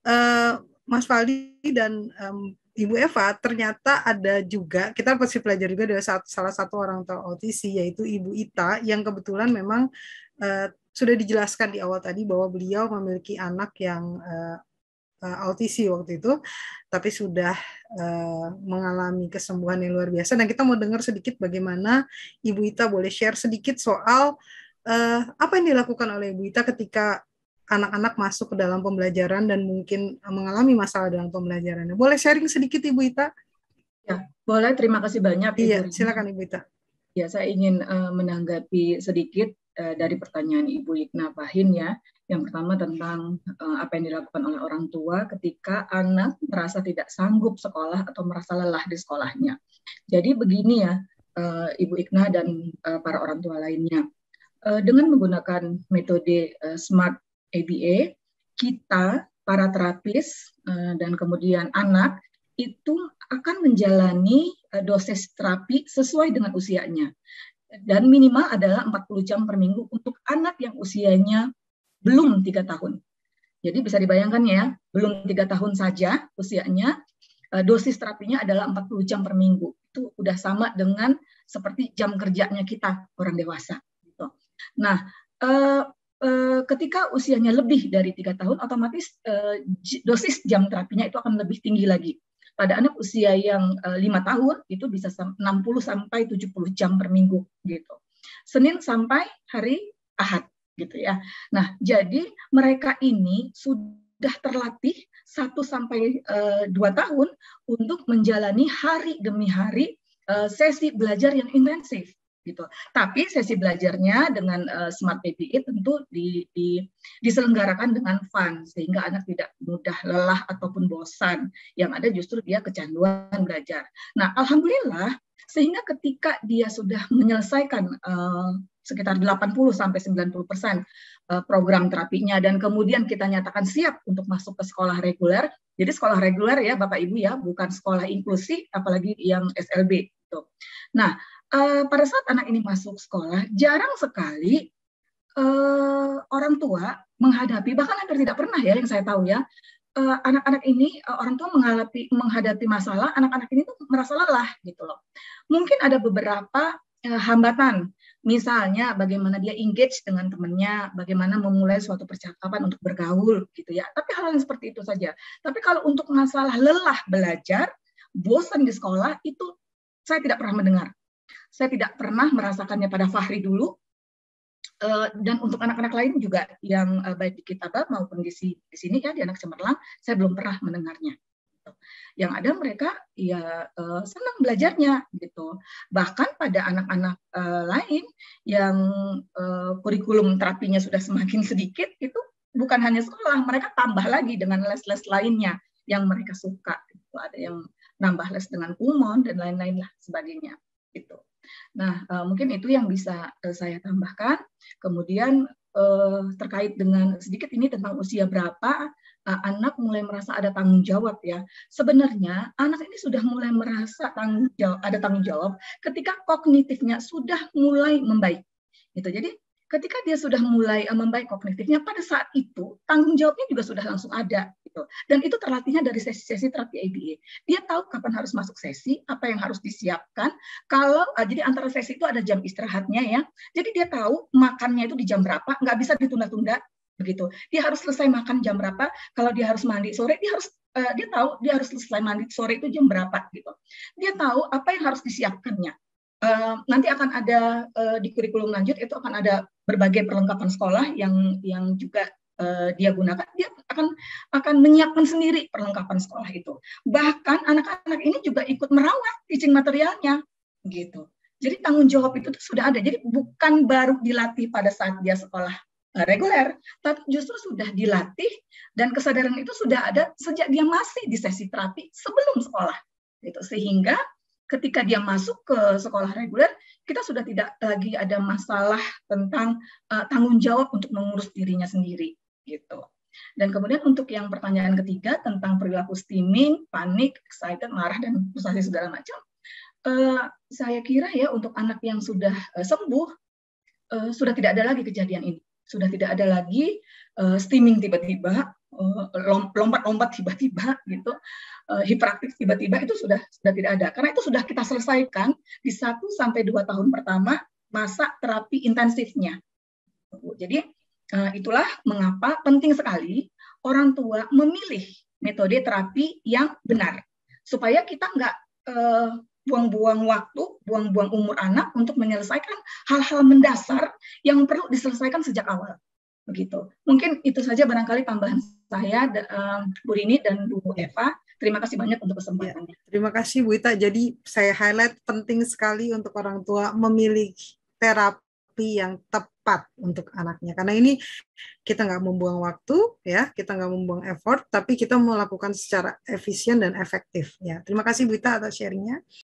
uh, Mas Faldi dan Ibu Eva, ternyata ada juga, kita pasti pelajari juga dari salah satu orang tua autisi, yaitu Ibu Ita, yang kebetulan memang sudah dijelaskan di awal tadi bahwa beliau memiliki anak yang autisi waktu itu, tapi sudah mengalami kesembuhan yang luar biasa. Dan kita mau dengar sedikit bagaimana Ibu Ita boleh share sedikit soal apa yang dilakukan oleh Ibu Ita ketika anak-anak masuk ke dalam pembelajaran dan mungkin mengalami masalah dalam pembelajarannya. Boleh sharing sedikit Ibu Ita? Ya, boleh. Terima kasih banyak Ibu. Iya, silakan Ibu Ita. Ya, saya ingin menanggapi sedikit dari pertanyaan Ibu Ikna Fahin ya. Yang pertama tentang apa yang dilakukan oleh orang tua ketika anak merasa tidak sanggup sekolah atau merasa lelah di sekolahnya. Jadi begini ya, Ibu Ikna dan para orang tua lainnya. Dengan menggunakan metode Smart ABA, kita, para terapis, dan kemudian anak, itu akan menjalani dosis terapi sesuai dengan usianya. Dan minimal adalah 40 jam per minggu untuk anak yang usianya belum 3 tahun. Jadi bisa dibayangkan ya, belum 3 tahun saja usianya, dosis terapinya adalah 40 jam per minggu. Itu udah sama dengan seperti jam kerjanya kita, orang dewasa. Gitu. Nah, ketika usianya lebih dari 3 tahun, otomatis dosis jam terapinya itu akan lebih tinggi lagi. Pada anak usia yang 5 tahun, itu bisa 60 sampai 70 jam per minggu. Gitu. Senin sampai hari Ahad. Gitu ya. Nah, jadi mereka ini sudah terlatih 1 sampai 2 tahun untuk menjalani hari demi hari sesi belajar yang intensif. Gitu. Tapi sesi belajarnya dengan Smart ABA tentu diselenggarakan dengan fun sehingga anak tidak mudah lelah ataupun bosan. Yang ada justru dia kecanduan belajar. Nah, alhamdulillah sehingga ketika dia sudah menyelesaikan sekitar 80 sampai 90% program terapinya dan kemudian kita nyatakan siap untuk masuk ke sekolah reguler. Jadi sekolah reguler ya Bapak Ibu ya, bukan sekolah inklusi apalagi yang SLB gitu. Nah, pada saat anak ini masuk sekolah, jarang sekali orang tua menghadapi, bahkan hampir tidak pernah ya yang saya tahu ya, anak-anak ini, orang tua menghadapi masalah, anak-anak ini tuh merasa lelah gitu loh. Mungkin ada beberapa hambatan, misalnya bagaimana dia engage dengan temannya, bagaimana memulai suatu percakapan untuk bergaul gitu ya. Tapi hal yang seperti itu saja. Tapi kalau untuk masalah lelah belajar, bosan di sekolah, itu saya tidak pernah mendengar. Saya tidak pernah merasakannya pada Fahri dulu, dan untuk anak-anak lain juga yang baik di Kitabah maupun di sini ya di anak cemerlang, saya belum pernah mendengarnya. Yang ada mereka ya senang belajarnya gitu. Bahkan pada anak-anak lain yang kurikulum terapinya sudah semakin sedikit, itu bukan hanya sekolah, mereka tambah lagi dengan les-les lainnya yang mereka suka. Gitu. Ada yang nambah les dengan kumon dan lain-lain lah sebagainya. Gitu. Nah, mungkin itu yang bisa saya tambahkan. Kemudian terkait dengan sedikit ini tentang usia berapa anak mulai merasa ada tanggung jawab ya. Sebenarnya anak ini sudah mulai merasa ada tanggung jawab ketika kognitifnya sudah mulai membaik. Gitu. Jadi ketika dia sudah mulai membaik kognitifnya, pada saat itu tanggung jawabnya juga sudah langsung ada. Gitu. Dan itu terlatihnya dari sesi-sesi terapi ABA. Dia tahu kapan harus masuk sesi, apa yang harus disiapkan. Kalau jadi antara sesi itu ada jam istirahatnya ya. Jadi dia tahu makannya itu di jam berapa, nggak bisa ditunda-tunda begitu. Dia harus selesai makan jam berapa. Kalau dia harus mandi sore, dia tahu dia harus selesai mandi sore itu jam berapa gitu. Dia tahu apa yang harus disiapkannya. Nanti akan ada di kurikulum lanjut itu akan ada berbagai perlengkapan sekolah yang juga dia gunakan. Dia akan menyiapkan sendiri perlengkapan sekolah itu. Bahkan anak-anak ini juga ikut merawat teaching materialnya, gitu. Jadi tanggung jawab itu sudah ada. Jadi bukan baru dilatih pada saat dia sekolah reguler, tapi justru sudah dilatih dan kesadaran itu sudah ada sejak dia masih di sesi terapi sebelum sekolah, gitu. Sehingga ketika dia masuk ke sekolah reguler, kita sudah tidak lagi ada masalah tentang tanggung jawab untuk mengurus dirinya sendiri, gitu. Dan kemudian untuk yang pertanyaan ketiga tentang perilaku stimming, panik, excited, marah, dan frustasi segala macam, saya kira ya untuk anak yang sudah sembuh, sudah tidak ada lagi kejadian ini. Sudah tidak ada lagi stimming tiba-tiba, lompat-lompat tiba-tiba gitu, hiperaktif tiba-tiba, itu sudah tidak ada. Karena itu sudah kita selesaikan di 1-2 tahun pertama masa terapi intensifnya. Jadi itulah mengapa penting sekali orang tua memilih metode terapi yang benar, supaya kita nggak buang-buang waktu, buang-buang umur anak untuk menyelesaikan hal-hal mendasar yang perlu diselesaikan sejak awal. Begitu. Mungkin itu saja barangkali tambahan saya, Bu Rini dan Bu Eva. Terima kasih banyak untuk kesempatannya. Ya, terima kasih Bu Ita. Jadi saya highlight penting sekali untuk orang tua memilih terapi yang tepat untuk anaknya. Karena ini kita nggak membuang waktu, ya, kita nggak membuang effort, tapi kita melakukan secara efisien dan efektif. Ya, terima kasih Bu Ita atas sharingnya.